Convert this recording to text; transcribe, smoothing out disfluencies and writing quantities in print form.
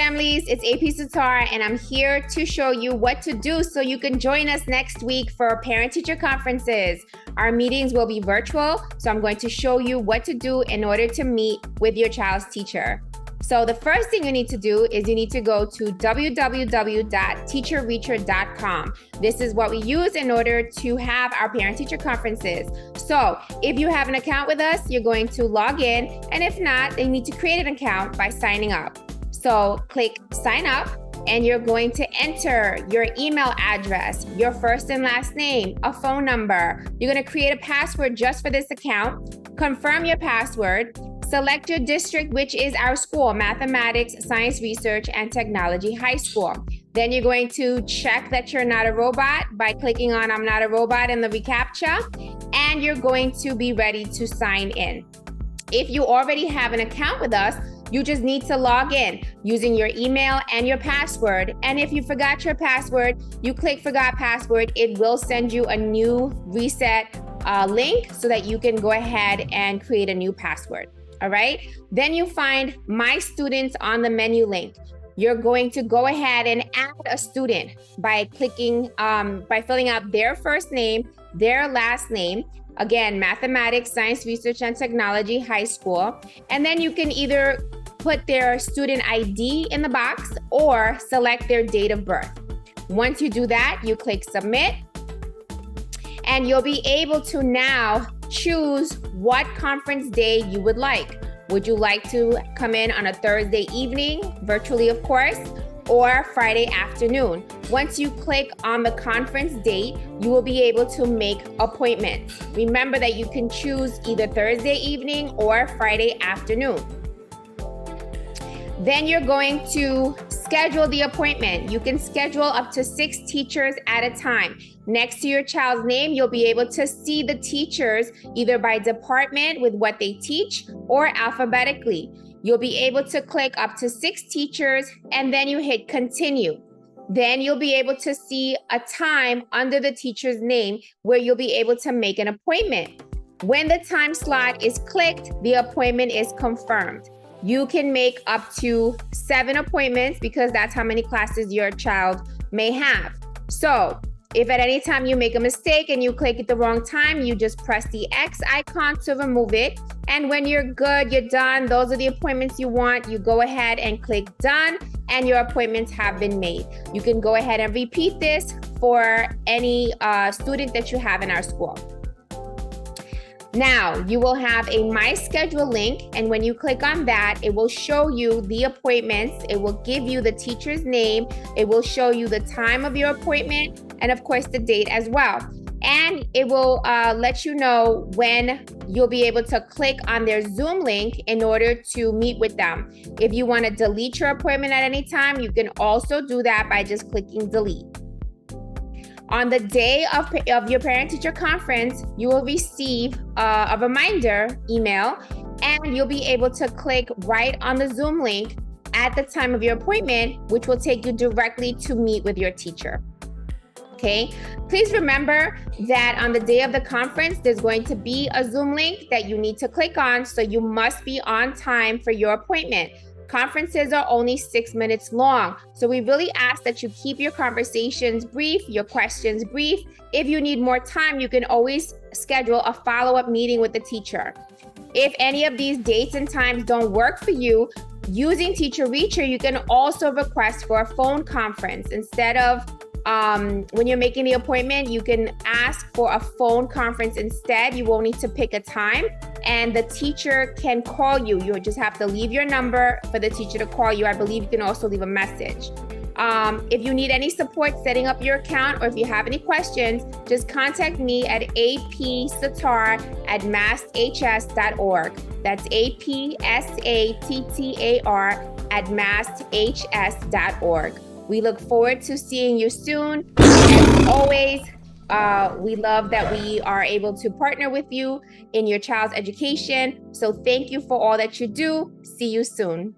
families, it's AP Satar, and I'm here to show you what to do so you can join us next week for parent-teacher conferences. Our meetings will be virtual, so I'm going to show you what to do in order to meet with your child's teacher. So the first thing you need to do is you need to go to www.teacherreacher.com. This is what we use in order to have our parent-teacher conferences. So if you have an account with us, you're going to log in, and if not, then you need to create an account by signing up. So click sign up, and you're going to enter your email address, your first and last name, a phone number. You're going to create a password just for this account, confirm your password, select your district, which is our school, Mathematics, Science Research, and Technology High School. Then you're going to check that you're not a robot by clicking on I'm not a robot in the reCAPTCHA, and you're going to be ready to sign in. If you already have an account with us, you just need to log in using your email and your password. And if you forgot your password, you click forgot password. It will send you a new reset link so that you can go ahead and create a new password. All right. Then you find My Students on the menu link. You're going to go ahead and add a student by clicking, by filling out their first name, their last name. Again, Mathematics, Science Research, and Technology High School. And then you can either put their student ID in the box or select their date of birth. Once you do that, you click submit, and you'll be able to now choose what conference day you would like. Would you like to come in on a Thursday evening, virtually of course, or Friday afternoon? Once you click on the conference date, you will be able to make appointments. Remember that you can choose either Thursday evening or Friday afternoon. Then you're going to schedule the appointment. You can schedule up to 6 teachers at a time. Next to your child's name, you'll be able to see the teachers either by department with what they teach or alphabetically. You'll be able to click up to 6 teachers, and then you hit continue. Then you'll be able to see a time under the teacher's name where you'll be able to make an appointment. When the time slot is clicked, the appointment is confirmed. You can make up to 7 appointments because that's how many classes your child may have. So if at any time you make a mistake and you click at the wrong time, you just press the X icon to remove it. And when you're good, you're done, those are the appointments you want, you go ahead and click done, and your appointments have been made. You can go ahead and repeat this for any student that you have in our school. Now, you will have a My Schedule link, and when you click on that, it will show you the appointments. It will give you the teacher's name. It will show you the time of your appointment, and of course, the date as well. And it will let you know when you'll be able to click on their Zoom link in order to meet with them. If you want to delete your appointment at any time, you can also do that by just clicking delete. On the day of your parent-teacher conference, you will receive a reminder email, and you'll be able to click right on the Zoom link at the time of your appointment, which will take you directly to meet with your teacher. Okay, please remember that on the day of the conference, there's going to be a Zoom link that you need to click on, so you must be on time for your appointment. Conferences are only 6 minutes long, so we really ask that you keep your conversations brief, your questions brief. If you need more time, you can always schedule a follow-up meeting with the teacher. If any of these dates and times don't work for you, using Teacher Reacher, you can also request for a phone conference. Instead of when you're making the appointment, you can ask for a phone conference instead. You won't need to pick a time, and the teacher can call you. You just have to leave your number for the teacher to call you. I believe you can also leave a message. If you need any support setting up your account, or if you have any questions, just contact me at apsattar@masths.org. That's apsattar@masths.org. We look forward to seeing you soon. As always, we love that we are able to partner with you in your child's education. So thank you for all that you do. See you soon.